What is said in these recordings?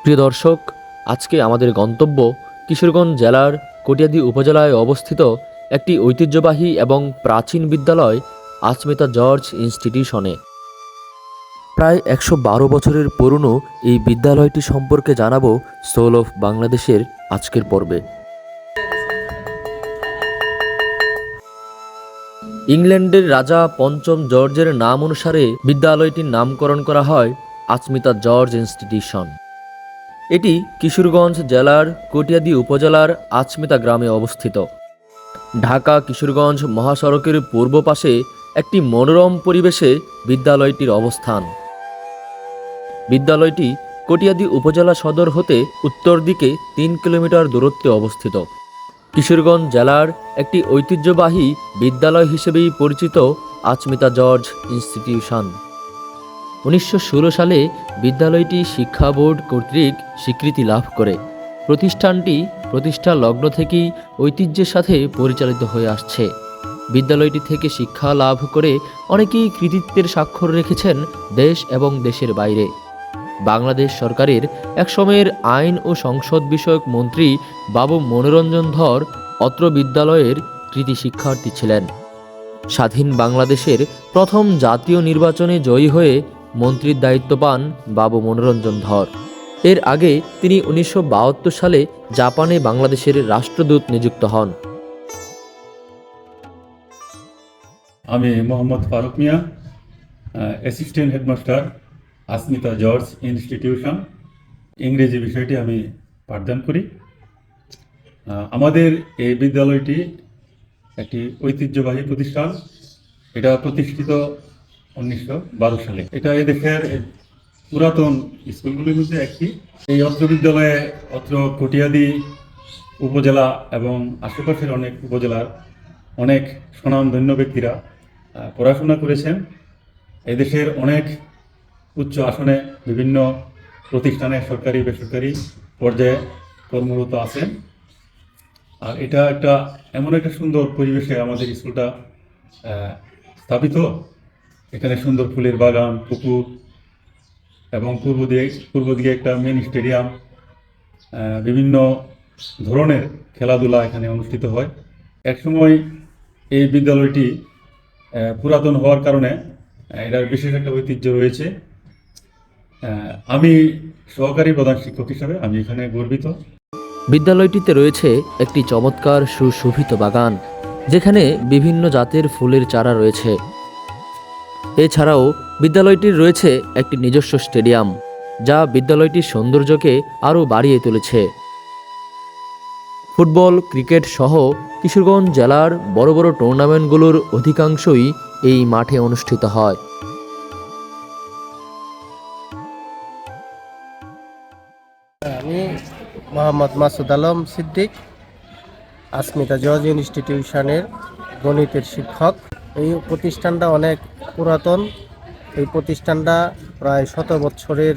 প্রিয় দর্শক, আজকে আমাদের গন্তব্য কিশোরগঞ্জ জেলার কটিয়াদী উপজেলায় অবস্থিত একটি ঐতিহ্যবাহী এবং প্রাচীন বিদ্যালয় আচমেতা জর্জ ইনস্টিটিউশনে। প্রায় ১১২ বছরের পুরনো এই বিদ্যালয়টি সম্পর্কে জানাবো সোল অফ বাংলাদেশের আজকের পর্বে। ইংল্যান্ডের রাজা পঞ্চম জর্জের নাম অনুসারে বিদ্যালয়টির নামকরণ করা হয় আচমেতা জর্জ ইনস্টিটিউশন। এটি কিশোরগঞ্জ জেলার কটিয়াদী উপজেলার আচমেতা গ্রামে অবস্থিত। ঢাকা কিশোরগঞ্জ মহাসড়কের পূর্ব পাশে একটি মনোরম পরিবেশে বিদ্যালয়টির অবস্থান। বিদ্যালয়টি কটিয়াদী উপজেলা সদর হতে উত্তর দিকে ৩ কিলোমিটার দূরত্বে অবস্থিত। কিশোরগঞ্জ জেলার একটি ঐতিহ্যবাহী বিদ্যালয় হিসেবেই পরিচিত আচমেতা জর্জ ইনস্টিটিউশন। ১৯১৬ সালে বিদ্যালয়টি শিক্ষা বোর্ড কর্তৃক স্বীকৃতি লাভ করে। প্রতিষ্ঠানটি প্রতিষ্ঠা লগ্ন থেকেই ঐতিহ্যের সাথে পরিচালিত হয়ে আসছে। বিদ্যালয়টি থেকে শিক্ষা লাভ করে অনেকেই কৃতিত্বের স্বাক্ষর রেখেছেন দেশ এবং দেশের বাইরে। বাংলাদেশ সরকারের একসময়ের আইন ও সংসদ বিষয়ক মন্ত্রী বাবু মনোরঞ্জন ধর অত্র বিদ্যালয়ের কৃতি শিক্ষার্থী ছিলেন। স্বাধীন বাংলাদেশের প্রথম জাতীয় নির্বাচনে জয়ী হয়ে মন্ত্রীর দায়িত্ব পান বাবু মনোরঞ্জন ধর। এর আগে তিনি ১৯৭২ সালে জাপানে বাংলাদেশের রাষ্ট্রদূত নিযুক্ত হন। আমি মোহাম্মদ ফারুক মিয়া, অ্যাসিস্ট্যান্ট হেডমাস্টার আচমেতা জর্জ ইনস্টিটিউশন। ইংরেজি বিষয়টি আমি পাঠদান করি। আমাদের এই বিদ্যালয়টি একটি ঐতিহ্যবাহী প্রতিষ্ঠান। এটা প্রতিষ্ঠিত ১৯১২ সালে। এটা এদেশের পুরাতন স্কুলগুলির মধ্যে একটি। এই অত্র বিদ্যালয়ে অত্র কটিয়াদী উপজেলা এবং আশেপাশের অনেক উপজেলার অনেক স্বনামধন্য ব্যক্তিরা পড়াশোনা করেছেন। এদেশের অনেক উচ্চ আসনে বিভিন্ন প্রতিষ্ঠানে সরকারি বেসরকারি পর্যায়ে কর্মরত আছেন। আর এটা একটা এমন একটা সুন্দর পরিবেশে আমাদের স্কুলটা স্থাপিত। এখানে সুন্দর ফুলের বাগান, পুকুর এবং পূর্ব দিকে একটা মিনি স্টেডিয়াম, বিভিন্ন ধরনের খেলাধুলা এখানে অনুষ্ঠিত হয়। একসময় এই বিদ্যালয়টি পুরাতন হওয়ার কারণে এটার বিশেষ একটা ঐতিহ্য রয়েছে। আমি সহকারী প্রধান শিক্ষক হিসাবে আমি এখানে গর্বিত। বিদ্যালয়টিতে রয়েছে একটি চমৎকার সুশোভিত বাগান, যেখানে বিভিন্ন জাতের ফুলের চারা রয়েছে। এছাড়াও বিদ্যালয়টির রয়েছে একটি নিজস্ব স্টেডিয়াম, যা বিদ্যালয়টির সৌন্দর্যকে আরও বাড়িয়ে তুলেছে। ফুটবল, ক্রিকেট সহ কিশোরগঞ্জ জেলার বড় বড় টুর্নামেন্টগুলোর অধিকাংশই এই মাঠে অনুষ্ঠিত হয়। আমি মোহাম্মদ মাসুদ আলম সিদ্দিক, আচমেতা জর্জ ইনস্টিটিউশনের গণিতের শিক্ষক। এই প্রতিষ্ঠানটা অনেক পুরাতন। এই প্রতিষ্ঠানটা প্রায় ১৭ বছরের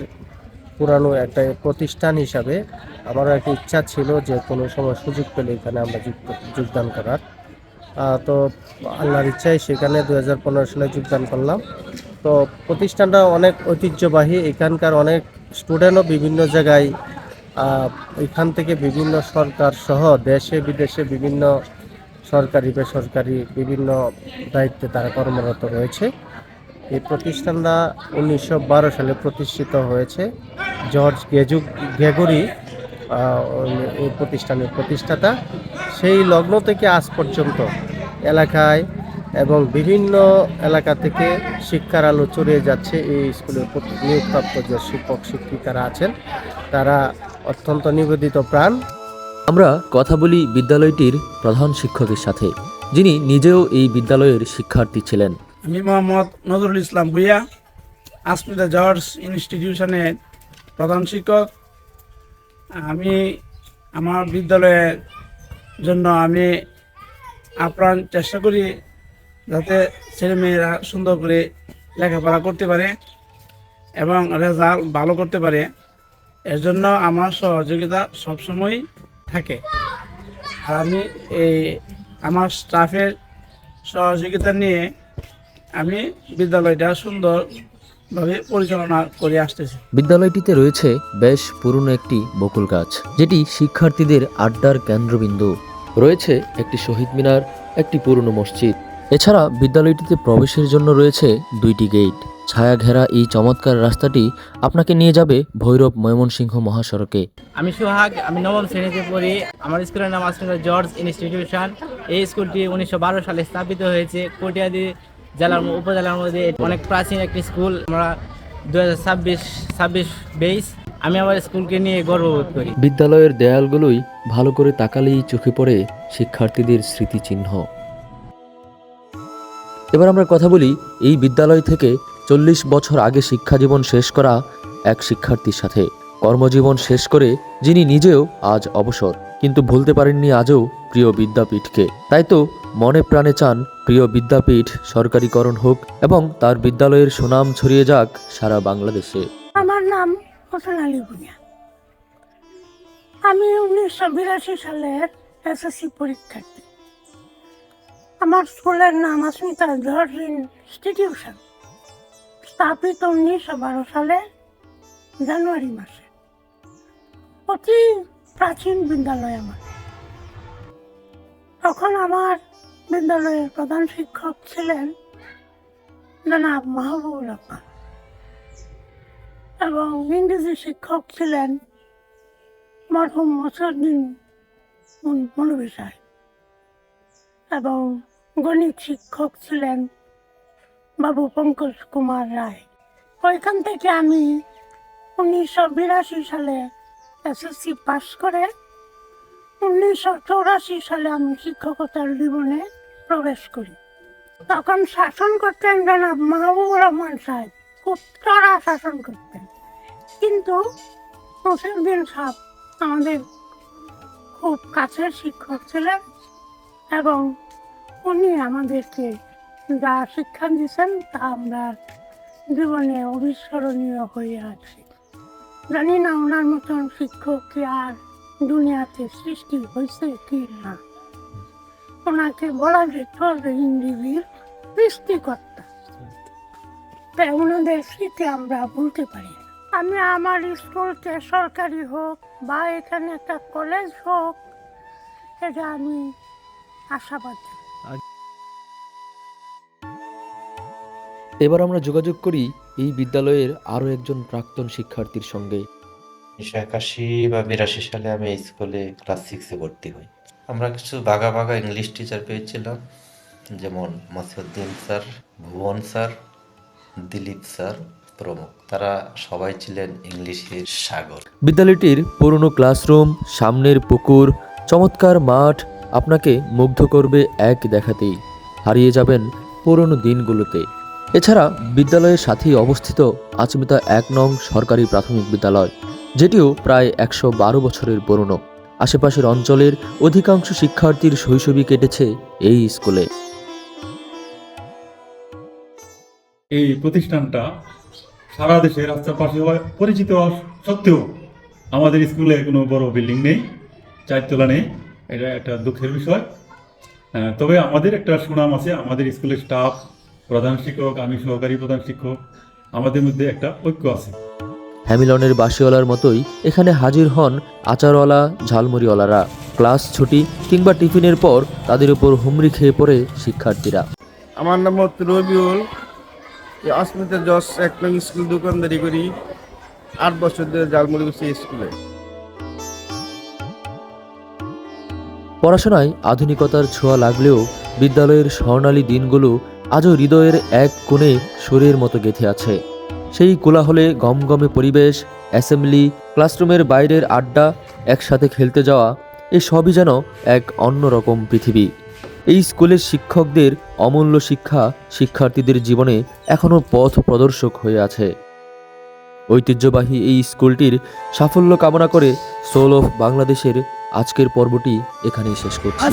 পুরানো একটা প্রতিষ্ঠান হিসাবে আমারও একটা ইচ্ছা ছিল যে কোনো সময় সুযোগ পেলে এখানে আমরা যোগদান করার। তো আল্লাহর ইচ্ছায় সেখানে ২০১৫ সালে যোগদান করলাম। তো প্রতিষ্ঠানটা অনেক ঐতিহ্যবাহী। এখানকার অনেক স্টুডেন্টও বিভিন্ন জায়গায় এখান থেকে বিভিন্ন সরকার সহ দেশে বিদেশে বিভিন্ন সরকারি বেসরকারি বিভিন্ন দায়িত্বে তারা কর্মরত রয়েছে। এই প্রতিষ্ঠানটা ১৯১২ সালে প্রতিষ্ঠিত হয়েছে। জর্জ গ্রেগরি এই প্রতিষ্ঠানের প্রতিষ্ঠাতা। সেই লগ্ন থেকে আজ পর্যন্ত এলাকায় এবং বিভিন্ন এলাকা থেকে শিক্ষার আলো ছড়িয়ে যাচ্ছে। এই স্কুলের নিয়োগপ্রাপ্ত যে শিক্ষক শিক্ষিকারা আছেন তারা অত্যন্ত নিবেদিত প্রাণ। আমরা কথা বলি বিদ্যালয়টির প্রধান শিক্ষকের সাথে, যিনি নিজেও এই বিদ্যালয়ের শিক্ষার্থী ছিলেন। আমি মোহাম্মদ নজরুল ইসলাম ভুইয়া, আচমেতা জর্জ ইনস্টিটিউশনের প্রধান শিক্ষক। আমি আমার বিদ্যালয়ের জন্য আমি আপ্রাণ চেষ্টা করি যাতে ছেলেমেয়েরা সুন্দর করে লেখাপড়া করতে পারে এবং রেজাল্ট ভালো করতে পারে। এর জন্য আমার সহযোগিতা সবসময় থাকে। আর আমি আমার স্টাফের সহযোগিতা নিয়ে আমি বিদ্যালয়টা সুন্দর ভাবে পরিচালনা করে আসতেছে। বিদ্যালয়টিতে রয়েছে বেশ পুরনো একটি বকুল গাছ, যেটি শিক্ষার্থীদের আড্ডার কেন্দ্রবিন্দু। রয়েছে একটি শহীদ মিনার, একটি পুরনো মসজিদ। এছাড়া বিদ্যালয়টিতে প্রবেশের জন্য রয়েছে 2টি গেট। ছায়া ঘেরা এই চমৎকার রাস্তাটি আপনাকে নিয়ে যাবে ভৈরব ময়মনসিংহ মহাসড়কে। আমি সোহাগ, আমি নবম শ্রেণীতে পড়ি। আমার স্কুলের নাম আসমিতা জর্জ ইনস্টিটিউশন। এই স্কুলটি 1912 সালে স্থাপিত হয়েছে কটিয়াদি জেলার উপজেলার মধ্যে। অনেক প্রাচীন একটি স্কুল। আমরা 2026 বেস। আমি আমার স্কুলকে নিয়ে গর্ববোধ করি। বিদ্যালয়ের দেয়ালগুলোই ভালো করে তাকালেই চোখে পড়ে শিক্ষার্থীদের স্মৃতিচিহ্ন। এবার আমরা কথা বলি এই বিদ্যালয় থেকে 40 বছর আগে শিক্ষাজীবন শেষ করা এক শিক্ষার্থীর সাথে। কর্মজীবন শেষ করে যিনি নিজেও আজ অবসর, কিন্তু ভুলতে পারেননি আজও প্রিয় বিদ্যাপীঠকে। তাই তো মনে প্রাণে চান প্রিয় বিদ্যাপীঠ সরকারিকরণ হোক এবং তার বিদ্যালয়ের সুনাম ছড়িয়ে যাক সারা বাংলাদেশে। আমার নাম হোসেন আলী ভূঁইয়া। আমি 1982 সালের এসএসসি পরীক্ষার্থী। আমার স্কুলের নাম আসমিতা জর্জ ইনস্টিটিউশন, স্থাপিত 1912 সালে জানুয়ারি মাসে। অতি প্রাচীন বিদ্যালয় আমার। তখন আমার বিদ্যালয়ের প্রধান শিক্ষক ছিলেন জনাব মাহবুবুর রহমান এবং ইংরেজি শিক্ষক ছিলেন মরহুম মসরুদ্দিন মৌলভী সাহেব এবং গণিত শিক্ষক ছিলেন বাবু পঙ্কজ কুমার রায়। ওইখান থেকে আমি 1982 সালে এসএসসি পাশ করে 1984 সালে আমি শিক্ষকতার জীবনে প্রবেশ করি। তখন শাসন করতেন জনাব মাহবুবুর রহমান সাহেব, খুব কড়া শাসন করতেন। কিন্তু মসরুদ্দিন সাহেব আমাদের খুব কাছের শিক্ষক ছিলেন এবং উনি আমাদেরকে যা শিক্ষা দিয়েছেন তা আমরা জীবনে অবিস্মরণীয় হয়ে আছে। জানি না ওনার মতন শিক্ষক কি আর দুনিয়াতে সৃষ্টি হয়েছে কি না। ওনাকে বলা যেত যে ইংরেজির সৃষ্টিকর্তা। তাই ওনাদের স্মৃতি আমরা ভুলতে পারি না। আমি আমার স্কুলকে সরকারি হোক বা এখানে একটা কলেজ হোক, এটা আমি আশাবাদী। এবার আমরা যোগাযোগ করি এই বিদ্যালয়ের আরও একজন প্রাক্তন শিক্ষার্থীর সঙ্গে। 1981 বা 82 সালে আমি এই স্কুলে ক্লাস 6-এ ভর্তি হই। আমরা কিছু বাঘা বাঘা ইংলিশ টিচার পেয়েছিলাম, যেমন মাসুদ্দিন স্যার, ভুবন স্যার, দিলীপ স্যার প্রমুখ। তারা সবাই ছিলেন ইংলিশের সাগর। বিদ্যালয়টির পুরনো ক্লাসরুম, সামনের পুকুর, চমৎকার মাঠ আপনাকে মুগ্ধ করবে এক দেখাতেই। হারিয়ে যাবেন পুরনো দিনগুলোতে। এছাড়া বিদ্যালয়ের সাথেই অবস্থিত আচমিতা 1 নং সরকারি প্রাথমিক বিদ্যালয়, যেটিও প্রায় 112 বছরের পুরনো। আশেপাশের অঞ্চলের অধিকাংশ শিক্ষার্থীর শৈশবই কেটেছে এই স্কুলে। এই প্রতিষ্ঠানটা সারা দেশে রাস্তার পাশে পরিচিত হওয়া সত্ত্বেও আমাদের স্কুলে কোনো বড় বিল্ডিং নেই, 4 তলা নেই। এটা একটা দুঃখের বিষয়। তবে আমাদের একটা সুনাম আছে। আমাদের স্কুলের স্টাফ, প্রধান শিক্ষক, আমি সহকারী প্রধান শিক্ষক, আমাদের মধ্যে একটা ঐক্য আছে। হ্যামিলনের বাসিওয়ালার মতোই এখানে হাজির হন আচারওয়ালা, ঝালমুড়িওয়ালারা। ক্লাস ছুটি কিংবা টিফিনের পর তাদের উপর হুমড়ি খেয়ে পড়ে শিক্ষার্থীরা। আমার নাম রবিউল। আসমিতা জর্জ 1 নং স্কুল দোকানদারি করি। 8 বছর ধরে জালমুড়ি বসে স্কুলে। পড়াশোনায় আধুনিকতার ছোঁয়া লাগলেও বিদ্যালয়ের স্বর্ণালী দিনগুলো আজও হৃদয়ের এক কোণে সুরের মতো গেঁথে আছে। সেই কোলাহলে গমগমে পরিবেশ, অ্যাসেম্বলি, ক্লাসরুমের বাইরের আড্ডা, একসাথে খেলতে যাওয়া, এ সবই যেন এক অন্যরকম পৃথিবী। এই স্কুলের শিক্ষকদের অমূল্য শিক্ষা শিক্ষার্থীদের জীবনে এখনও পথ প্রদর্শক হয়ে আছে। ঐতিহ্যবাহী এই স্কুলটির সাফল্য কামনা করে সোল অফ বাংলাদেশের আজকের পর্বটি এখানেই শেষ করছি।